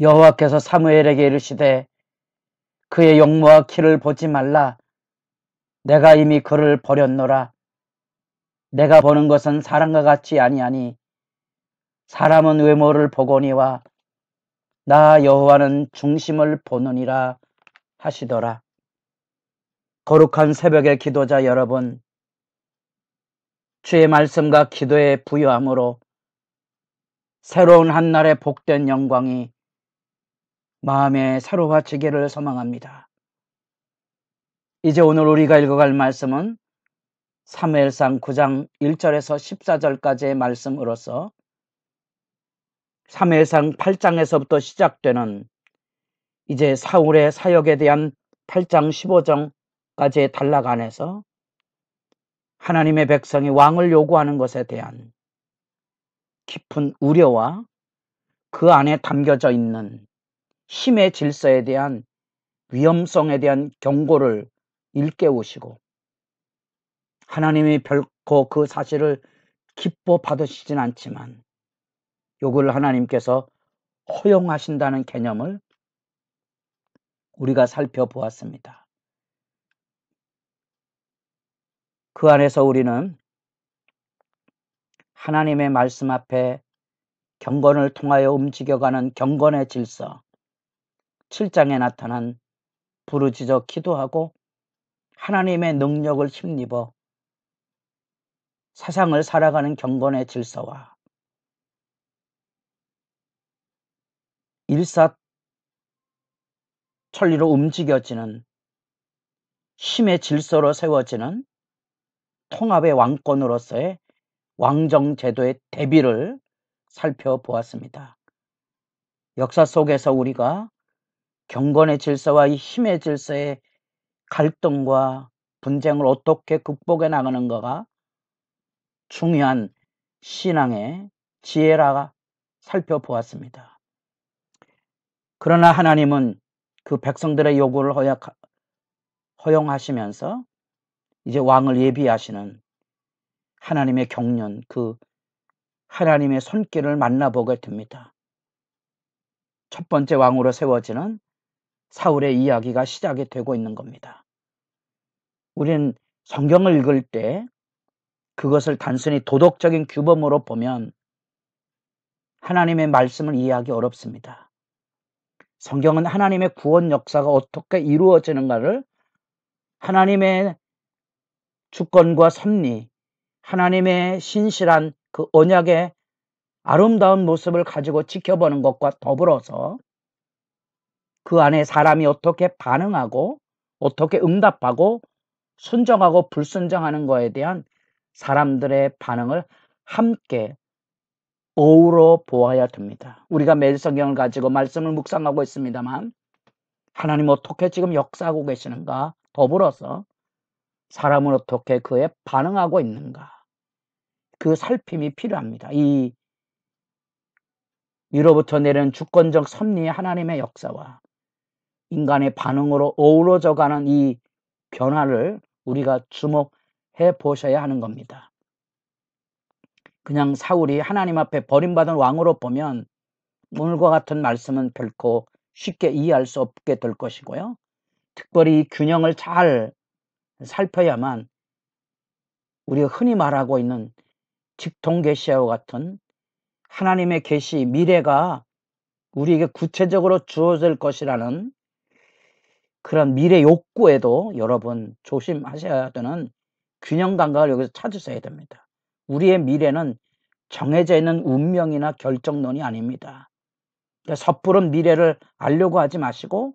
여호와께서 사무엘에게 이르시되 그의 용모와 키를 보지 말라. 내가 이미 그를 버렸노라. 내가 보는 것은 사람과 같이 아니하니 사람은 외모를 보거니와 나 여호와는 중심을 보느니라 하시더라. 거룩한 새벽의 기도자 여러분, 주의 말씀과 기도의 부요함으로 새로운 한날의 복된 영광이 마음에 새로워지기를 소망합니다. 이제 오늘 우리가 읽어갈 말씀은 사무엘상 9장 1절에서 14절까지의 말씀으로서 사무엘상 8장에서부터 시작되는 이제 사울의 사역에 대한 8장 15절까지의 단락 안에서 하나님의 백성이 왕을 요구하는 것에 대한 깊은 우려와 그 안에 담겨져 있는 힘의 질서에 대한 위험성에 대한 경고를 일깨우시고 하나님이 결코 그 사실을 기뻐 받으시진 않지만 요구를 하나님께서 허용하신다는 개념을 우리가 살펴보았습니다. 그 안에서 우리는 하나님의 말씀 앞에 경건을 통하여 움직여가는 경건의 질서, 7장에 나타난 부르짖어 기도하고 하나님의 능력을 힘입어 세상을 살아가는 경건의 질서와 일사천리로 움직여지는 힘의 질서로 세워지는 통합의 왕권으로서의 왕정제도의 대비를 살펴보았습니다. 역사 속에서 우리가 경건의 질서와 이 힘의 질서의 갈등과 분쟁을 어떻게 극복해 나가는가가 중요한 신앙의 지혜라 살펴보았습니다. 그러나 하나님은 그 백성들의 요구를 허용하시면서 이제 왕을 예비하시는 하나님의 경륜, 그 하나님의 손길을 만나보게 됩니다. 첫 번째 왕으로 세워지는 사울의 이야기가 시작이 되고 있는 겁니다. 우리는 성경을 읽을 때 그것을 단순히 도덕적인 규범으로 보면 하나님의 말씀을 이해하기 어렵습니다. 성경은 하나님의 구원 역사가 어떻게 이루어지는가를 하나님의 주권과 섭리, 하나님의 신실한 그 언약의 아름다운 모습을 가지고 지켜보는 것과 더불어서 그 안에 사람이 어떻게 반응하고 어떻게 응답하고 순종하고 불순종하는 것에 대한 사람들의 반응을 함께 어우러 보아야 됩니다. 우리가 매일 성경을 가지고 말씀을 묵상하고 있습니다만 하나님 어떻게 지금 역사하고 계시는가, 더불어서 사람은 어떻게 그에 반응하고 있는가, 그 살핌이 필요합니다. 이 위로부터 내리는 주권적 섭리의 하나님의 역사와 인간의 반응으로 어우러져가는 이 변화를 우리가 주목해 보셔야 하는 겁니다. 그냥 사울이 하나님 앞에 버림받은 왕으로 보면 오늘과 같은 말씀은 결코 쉽게 이해할 수 없게 될 것이고요. 특별히 이 균형을 잘 살펴야만 우리가 흔히 말하고 있는 직통계시와 같은 하나님의 계시, 미래가 우리에게 구체적으로 주어질 것이라는 그런 미래 욕구에도 여러분 조심하셔야 되는 균형 감각을 여기서 찾으셔야 됩니다. 우리의 미래는 정해져 있는 운명이나 결정론이 아닙니다. 그러니까 섣부른 미래를 알려고 하지 마시고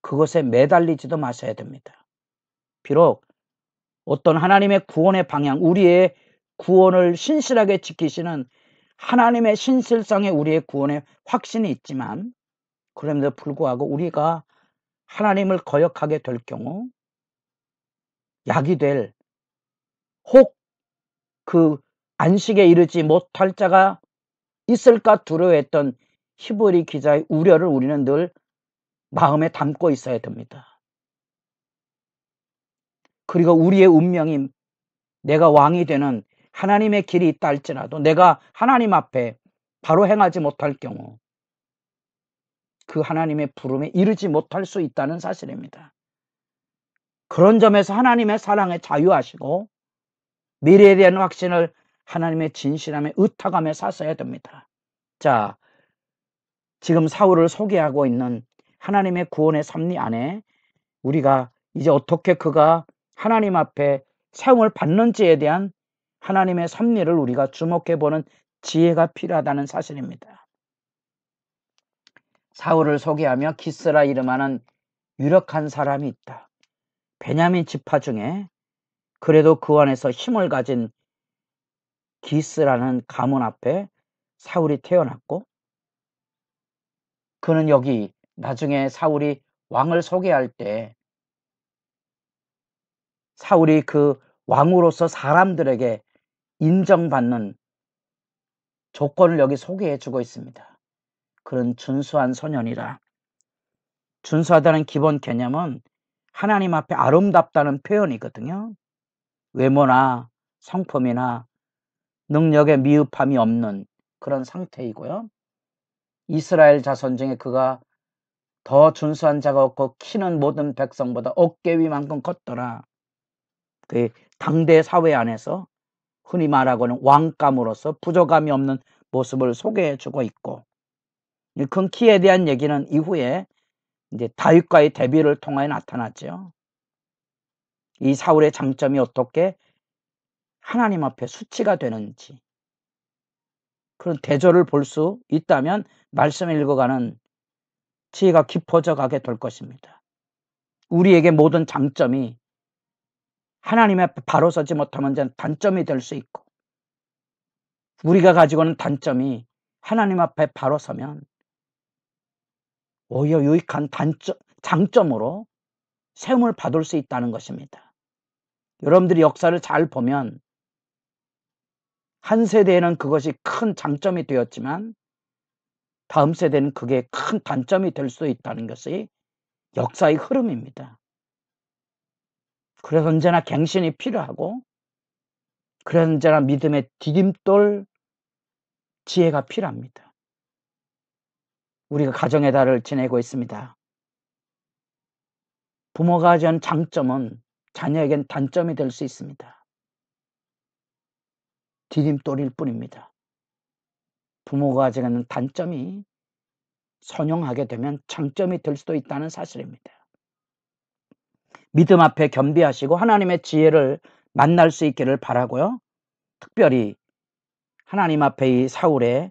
그것에 매달리지도 마셔야 됩니다. 비록 어떤 하나님의 구원의 방향, 우리의 구원을 신실하게 지키시는 하나님의 신실성에 우리의 구원의 확신이 있지만 그럼에도 불구하고 우리가 하나님을 거역하게 될 경우 약이 될 혹 그 안식에 이르지 못할 자가 있을까 두려워했던 히브리 기자의 우려를 우리는 늘 마음에 담고 있어야 됩니다. 그리고 우리의 운명이 내가 왕이 되는 하나님의 길이 있다 할지라도 내가 하나님 앞에 바로 행하지 못할 경우 그 하나님의 부름에 이르지 못할 수 있다는 사실입니다. 그런 점에서 하나님의 사랑에 자유하시고 미래에 대한 확신을 하나님의 진실함에 의탁함에 사서야 됩니다. 자, 지금 사울을 소개하고 있는 하나님의 구원의 섭리 안에 우리가 이제 어떻게 그가 하나님 앞에 세움을 받는지에 대한 하나님의 섭리를 우리가 주목해보는 지혜가 필요하다는 사실입니다. 사울을 소개하며 기스라 이름하는 유력한 사람이 있다. 베냐민 지파 중에 그래도 그 안에서 힘을 가진 기스라는 가문 앞에 사울이 태어났고, 그는 여기 나중에 사울이 왕을 소개할 때 사울이 그 왕으로서 사람들에게 인정받는 조건을 여기 소개해 주고 있습니다. 그런 준수한 소년이라. 준수하다는 기본 개념은 하나님 앞에 아름답다는 표현이거든요. 외모나 성품이나 능력에 미흡함이 없는 그런 상태이고요. 이스라엘 자손 중에 그가 더 준수한 자가 없고 키는 모든 백성보다 어깨 위만큼 컸더라. 그 당대 사회 안에서 흔히 말하고는 왕감으로서 부족함이 없는 모습을 소개해 주고 있고, 큰 키에 대한 얘기는 이후에 이제 다윗과의 대비를 통하여 나타났죠. 이 사울의 장점이 어떻게 하나님 앞에 수치가 되는지, 그런 대조를 볼 수 있다면 말씀을 읽어가는 지혜가 깊어져 가게 될 것입니다. 우리에게 모든 장점이 하나님 앞에 바로 서지 못하면 단점이 될 수 있고, 우리가 가지고 있는 단점이 하나님 앞에 바로 서면 오히려 유익한 장점으로 세움을 받을 수 있다는 것입니다. 여러분들이 역사를 잘 보면 한 세대에는 그것이 큰 장점이 되었지만 다음 세대는 그게 큰 단점이 될 수 있다는 것이 역사의 흐름입니다. 그래서 언제나 갱신이 필요하고, 그래서 언제나 믿음의 디딤돌 지혜가 필요합니다. 우리가 가정의 달을 지내고 있습니다. 부모가 가진 장점은 자녀에겐 단점이 될 수 있습니다. 디딤돌일 뿐입니다. 부모가 가지는 단점이 선용하게 되면 장점이 될 수도 있다는 사실입니다. 믿음 앞에 겸비하시고 하나님의 지혜를 만날 수 있기를 바라고요. 특별히 하나님 앞에 이 사울의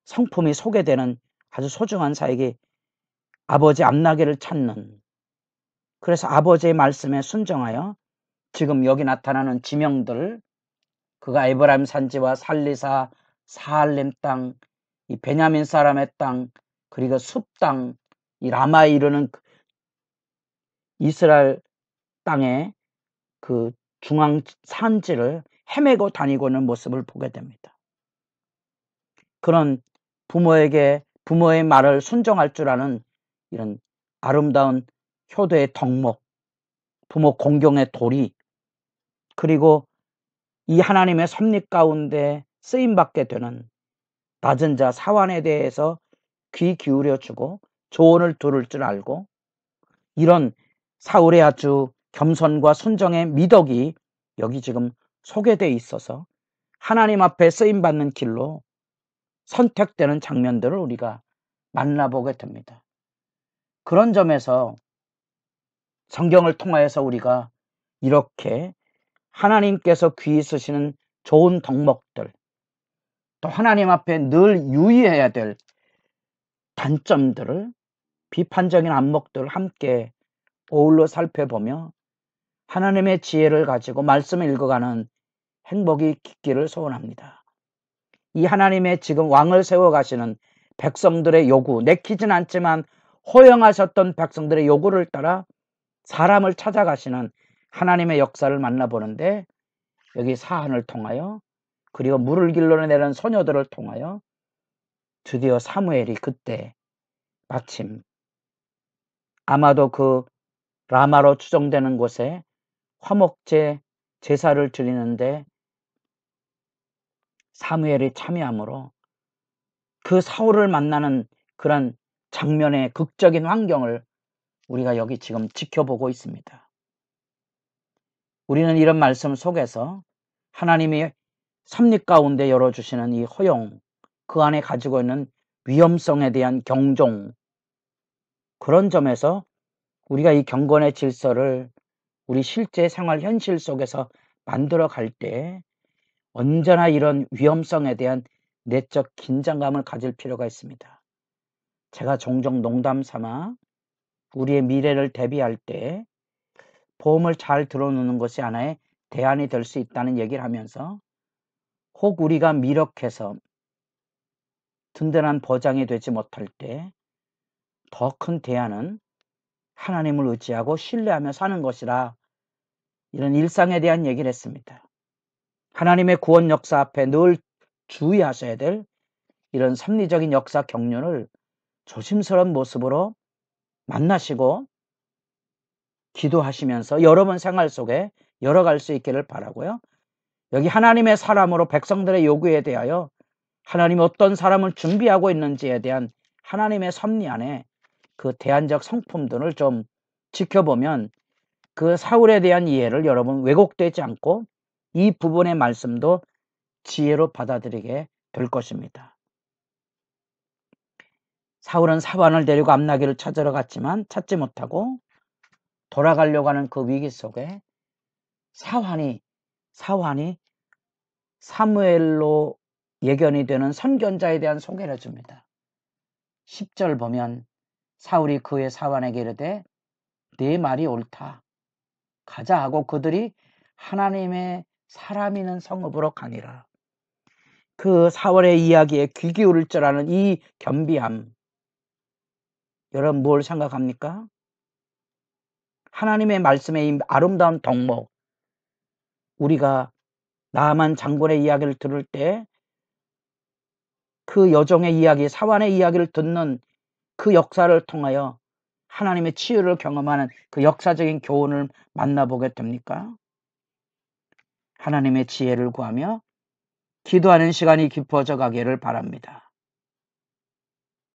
성품이 소개되는 아주 소중한 사역이 아버지 암나기를 찾는, 그래서 아버지의 말씀에 순종하여 지금 여기 나타나는 지명들, 그가 에브라임 산지와 살리사, 사할렘 땅, 이 베냐민 사람의 땅, 그리고 숲 땅, 이 라마에 이르는 이스라엘 땅의 그 중앙 산지를 헤매고 다니고 있는 모습을 보게 됩니다. 그런 부모의 말을 순종할 줄 아는 이런 아름다운 효도의 덕목, 부모 공경의 도리, 그리고 이 하나님의 섭리 가운데 쓰임받게 되는 낮은 자 사환에 대해서 귀 기울여주고 조언을 들을 줄 알고, 이런 사울의 아주 겸손과 순정의 미덕이 여기 지금 소개되어 있어서 하나님 앞에 쓰임받는 길로 선택되는 장면들을 우리가 만나보게 됩니다. 그런 점에서 성경을 통하여서 우리가 이렇게 하나님께서 귀히 쓰시는 좋은 덕목들, 또 하나님 앞에 늘 유의해야 될 단점들을, 비판적인 안목들을 함께 어울러 살펴보며 하나님의 지혜를 가지고 말씀을 읽어가는 행복이 깊기를 소원합니다. 이 하나님의 지금 왕을 세워가시는 백성들의 요구, 내키진 않지만 호영하셨던 백성들의 요구를 따라 사람을 찾아가시는 하나님의 역사를 만나보는데, 여기 사한을 통하여 그리고 물을 길러내는 소녀들을 통하여 드디어 사무엘이 그때 마침 아마도 그 라마로 추정되는 곳에 화목제 제사를 드리는데 사무엘이 참여함으로 그 사울을 만나는 그런 장면의 극적인 환경을 우리가 여기 지금 지켜보고 있습니다. 우리는 이런 말씀 속에서 하나님이 섭리 가운데 열어주시는 이 허용, 그 안에 가지고 있는 위험성에 대한 경종, 그런 점에서 우리가 이 경건의 질서를 우리 실제 생활 현실 속에서 만들어 갈 때 언제나 이런 위험성에 대한 내적 긴장감을 가질 필요가 있습니다. 제가 종종 농담 삼아 우리의 미래를 대비할 때 보험을 잘 들어놓는 것이 하나의 대안이 될 수 있다는 얘기를 하면서, 혹 우리가 미력해서 든든한 보장이 되지 못할 때 더 큰 대안은 하나님을 의지하고 신뢰하며 사는 것이라, 이런 일상에 대한 얘기를 했습니다. 하나님의 구원 역사 앞에 늘 주의하셔야 될 이런 섭리적인 역사 경륜을 조심스러운 모습으로 만나시고 기도하시면서 여러분 생활 속에 열어갈 수 있기를 바라고요. 여기 하나님의 사람으로 백성들의 요구에 대하여 하나님이 어떤 사람을 준비하고 있는지에 대한 하나님의 섭리 안에 그 대안적 성품들을 좀 지켜보면 그 사울에 대한 이해를 여러분 왜곡되지 않고 이 부분의 말씀도 지혜로 받아들이게 될 것입니다. 사울은 사환을 데리고 암나기를 찾으러 갔지만 찾지 못하고 돌아가려고 하는 그 위기 속에 사환이 사무엘로 예견이 되는 선견자에 대한 소개를 해줍니다. 10절 보면 사울이 그의 사환에게 이르되 네 말이 옳다. 가자 하고 그들이 하나님의 사람이는 성읍으로 가니라. 그 사울의 이야기에 귀 기울일 줄 아는 이 겸비함, 여러분 뭘 생각합니까? 하나님의 말씀의 이 아름다운 덕목, 우리가 나아만 장군의 이야기를 들을 때 그 여종의 이야기, 사환의 이야기를 듣는 그 역사를 통하여 하나님의 치유를 경험하는 그 역사적인 교훈을 만나보게 됩니까? 하나님의 지혜를 구하며 기도하는 시간이 깊어져 가기를 바랍니다.